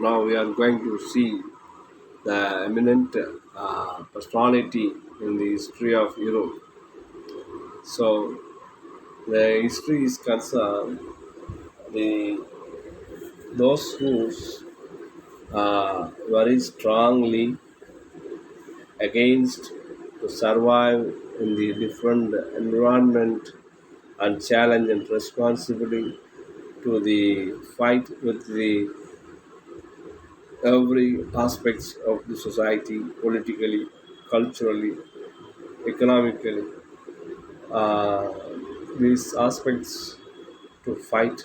Now we are going to see the eminent personality in the history of Europe. So the history is concerned the those who very strongly against to survive in the different environment and challenge and responsibility to the fight with the every aspects of the society, politically, culturally, economically. Uh, these aspects to fight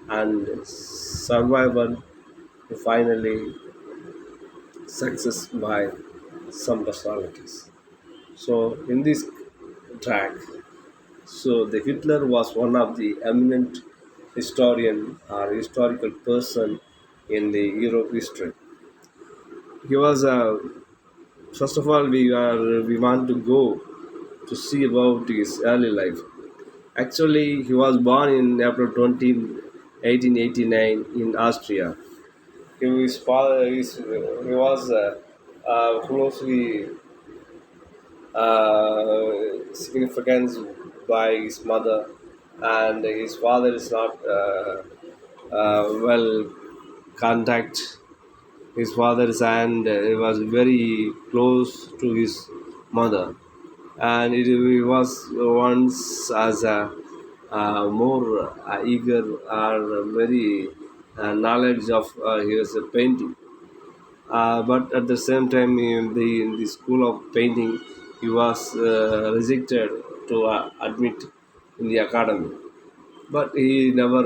and survival to finally success by some personalities. So in this track, so the Hitler was one of the eminent historian or historical person in the Europe history. He was first of all we want to go to see about his early life. Actually, he was born in April 20, 1889 in Austria. His father he was closely significant by his mother, and his father is not well contact his father's, and he was very close to his mother, and he was once as a more eager or very knowledge of his painting. But at the same time, in the school of painting, he was rejected to admit in the academy. But he never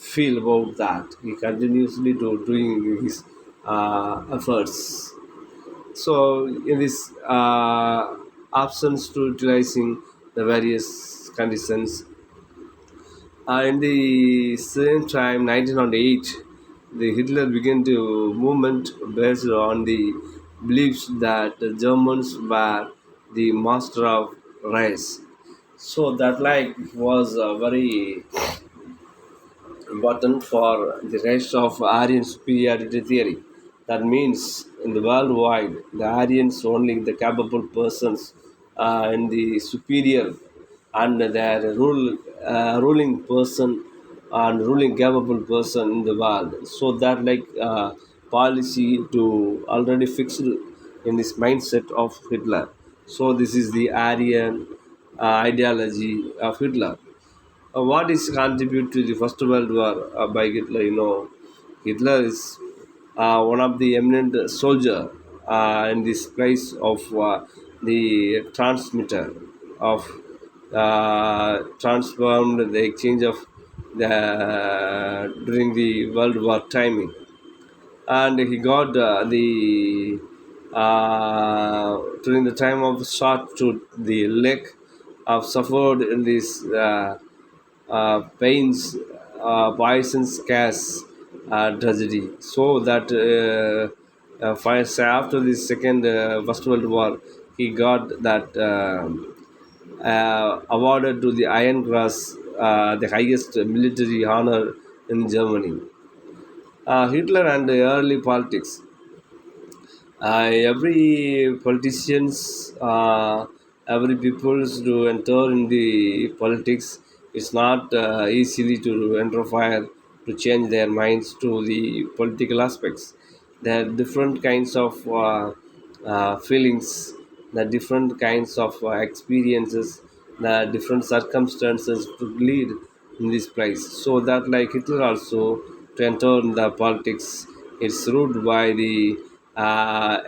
feel about that. He continuously doing his efforts. So in this absence to utilizing the various conditions, in the same time, 1908, the Hitler began to movement based on the beliefs that the Germans were the master of race. So that like was very important for the rest of Aryan superiority theory. That means in the worldwide, the Aryans only the capable persons and the superior and their ruling person and ruling capable person in the world. So that like policy to already fixed in this mindset of Hitler. So this is the Aryan ideology of Hitler. What is contribute to the First World War by Hitler? Hitler is one of the eminent soldier in this place of the transmitter of transformed the exchange of the during the World War timing, and he got the during the time of shot to the leg of suffered in this pains poisons gas tragedy. So that after the second First World War, he got that awarded to the Iron Cross, the highest military honor in Germany. Hitler and the early politics. Every politicians, every peoples to enter in the politics, it's not easily to interfere to change their minds to the political aspects. There are different kinds of feelings, the different kinds of experiences, the different circumstances to lead in this place. So that like Hitler also to enter in the politics, it's ruled by the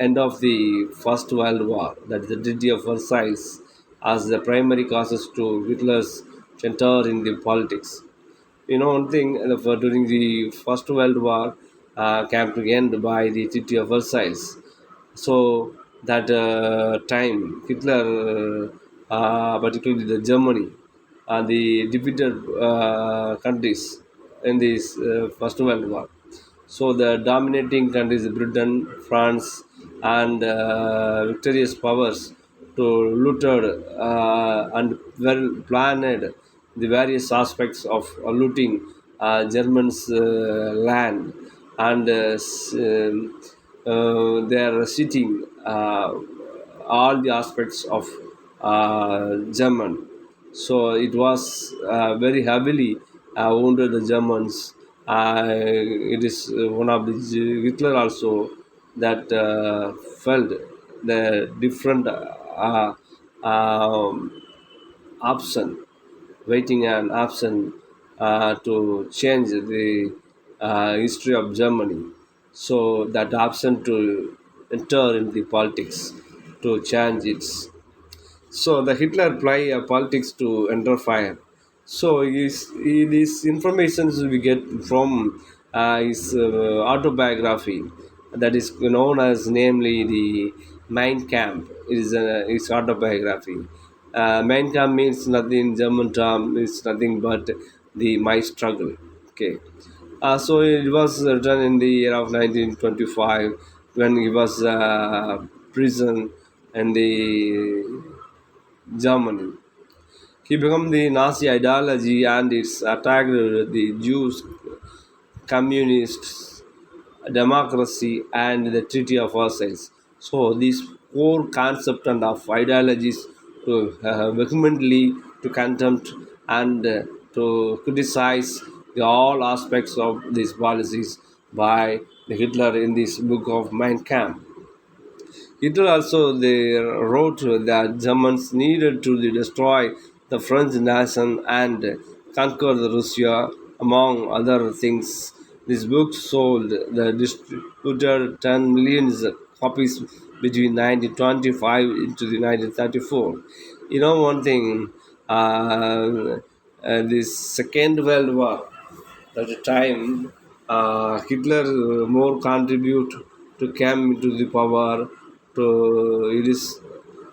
end of the First World War, that is the Treaty of Versailles, as the primary causes to Hitler's enter in the politics. One thing during the First World War came to end by the Treaty of Versailles. So that time, Hitler, particularly the Germany, the defeated countries in this First World War. So the dominating countries, Britain, France, and victorious powers, to looted and well planned the various aspects of looting Germans' land, and they are sitting all the aspects of German. So it was very heavily wounded the Germans. It is one of the Hitler also that felt the different option, waiting an option to change the history of Germany. So that option to enter in the politics to change its, so the Hitler play politics to enter fire. So these informations we get from his autobiography that is known as namely the Mein Kampf. It is his autobiography. Mein Kampf means nothing in German term. It's nothing but the my struggle. Okay. So it was written in the year of 1925 when he was prison in the Germany. He became the Nazi ideology and its attacked the Jews, communists, democracy, and the Treaty of Versailles. So these core concepts and of ideologies to vehemently to contempt and to criticize the all aspects of these policies by the Hitler in this book of Mein Kampf. Hitler also they wrote that Germans needed to destroy the French nation and conquer the Russia, among other things. This book sold the distributed 10 million copies between 1925 into the 1934. You know one thing, this Second World War at the time, Hitler more contribute to come into the power. To it is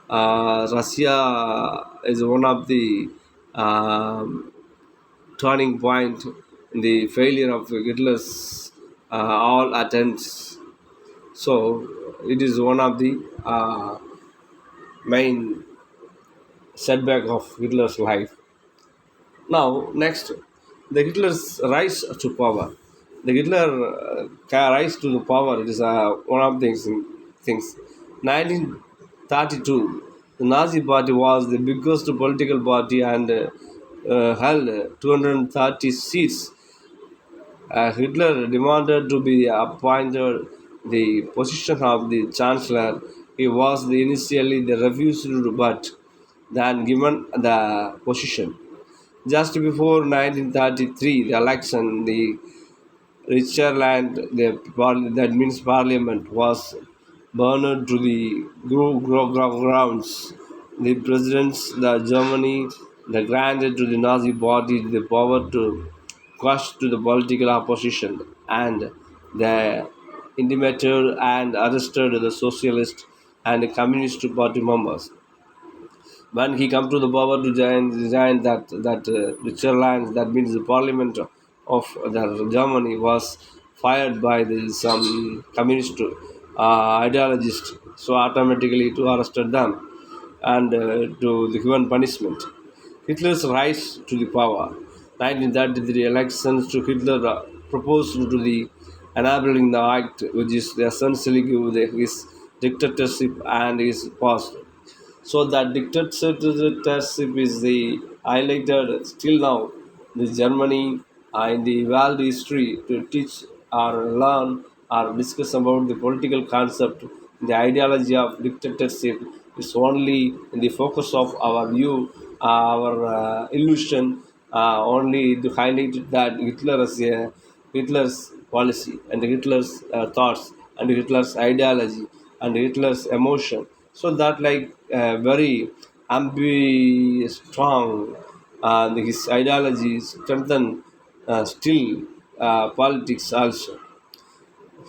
Russia is one of the turning point in the failure of Hitler's all attempts. So it is one of the main setback of Hitler's life. Now, next, the Hitler's rise to power. The Hitler rise to the power. It is one of the things. 1932, the Nazi Party was the biggest political party and held 230 seats. Hitler demanded to be appointed the position of the chancellor. He was initially the refused, but then given the position. Just before 1933, the election, the Richterland, that means parliament, was burned to the grounds. The presidents, the Germany, the granted to the Nazi party the power to crush to the political opposition, and they intimidated and arrested the socialist and communist party members. When he come to the power to join that richer lands, that means the parliament of the Germany was fired by some communist ideologists, so automatically to arrested them and to the given punishment. Hitler's rise to the power. 1933 elections to Hitler proposed to the enabling the act, which is essentially give his dictatorship and his past. So that dictatorship is the highlighted still now the Germany in the world history to teach or learn or discuss about the political concept, the ideology of dictatorship is only in the focus of our view, our illusion, only to highlight that Hitler's policy and Hitler's thoughts and Hitler's ideology and Hitler's emotion. So that like very strong and his ideology strengthened still politics also.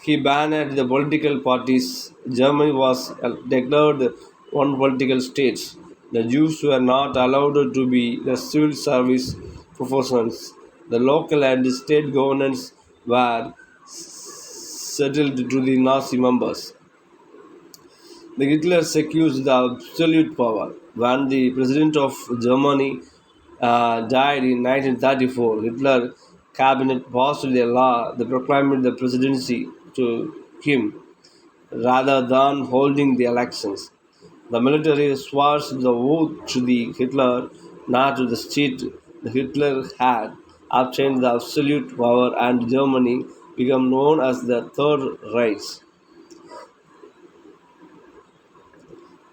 He banned the political parties. Germany was declared one political state. The Jews were not allowed to be the civil service professions. The local and state governments were settled to the Nazi members. The Hitler secures the absolute power. When the president of Germany died in 1934, Hitler cabinet passed a law that proclaimed the presidency to him rather than holding the elections. The military swore the oath to the Hitler, not to the state. The Hitler had obtained the absolute power, and Germany became known as the Third Reich.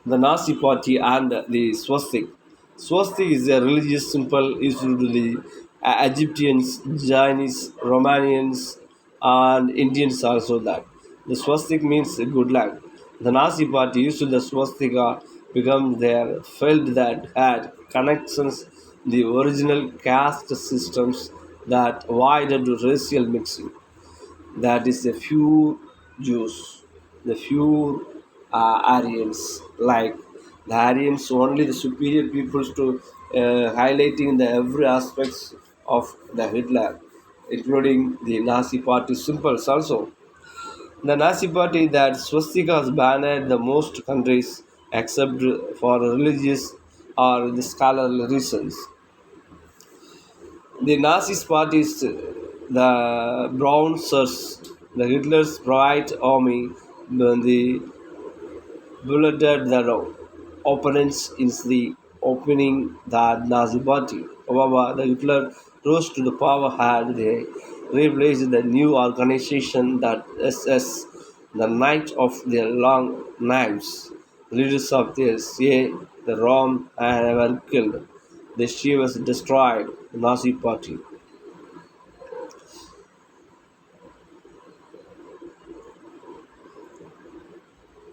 The Nazi Party and the swastik. Swastik is a religious symbol used to the Egyptians, Chinese, Romanians, and Indians also that. The swastik means good luck. The Nazi Party used the swastika because they felt that had connections the original caste systems that avoided racial mixing. That is the few Jews, the few Aryans, like the Aryans, only the superior peoples to highlighting the every aspects of the Hitler, including the Nazi party symbols also. The Nazi party that swastikas banned the most countries except for religious or the scholarly reasons. The Nazi parties, the brown shirts, the Hitler's Bright Army, the bulleted their opponents in the opening the Nazi party. However, the Hitler rose to the power had they replaced the new organization that SS, the Knight of the Long Knives, leaders of the SA, the Rome, and were killed. The she was destroyed, the Nazi party.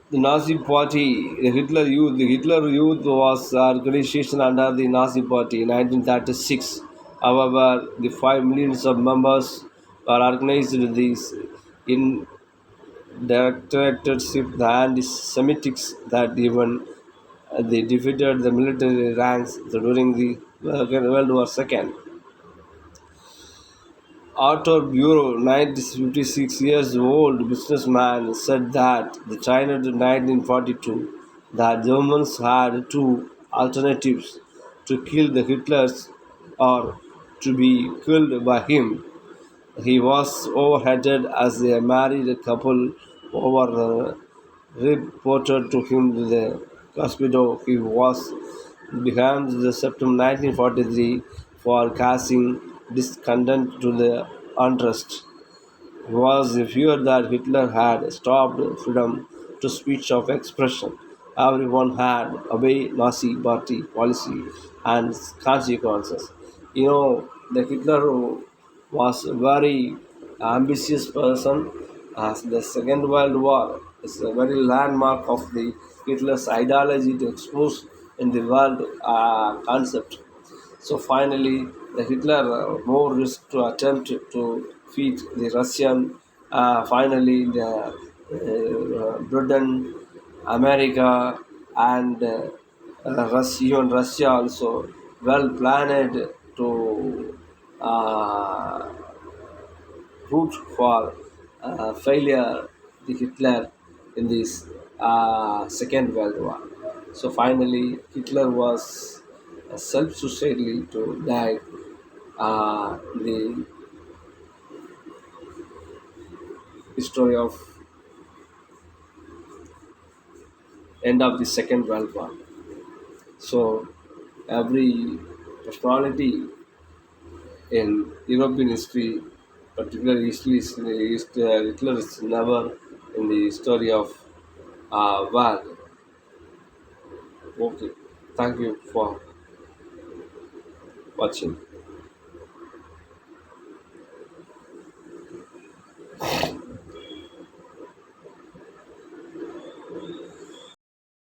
The Nazi Party, the Hitler Youth was organization under the Nazi Party in 1936. However, the 5 millions of members were organized in this in dictatorship, the anti-Semitics that even they defeated the military ranks during the World War II. Arthur Bureau, 96 years old businessman, said that the China to 1942, the Germans had two alternatives: to kill the Hitlers or to be killed by him. He was overheaded as a married couple over reported to him the hospital. He was behind the September 1943 for causing discontent to the unrest was the fear that Hitler had stopped freedom to speech of expression. Everyone had obeyed Nazi party policy and consequences. The Hitler was a very ambitious person. As the Second World War is a very landmark of the Hitler's ideology to expose in the world concept. So finally, the Hitler more risk to attempt to defeat the Russian. Finally, the Britain, America, and even Russia also well planned to uh, root for failure the Hitler in this Second World War. So finally, Hitler was self-suicidally to die the story of end of the Second World War. So every personality in European history, particularly Hitler is never in the story of war. Okay, thank you for watching.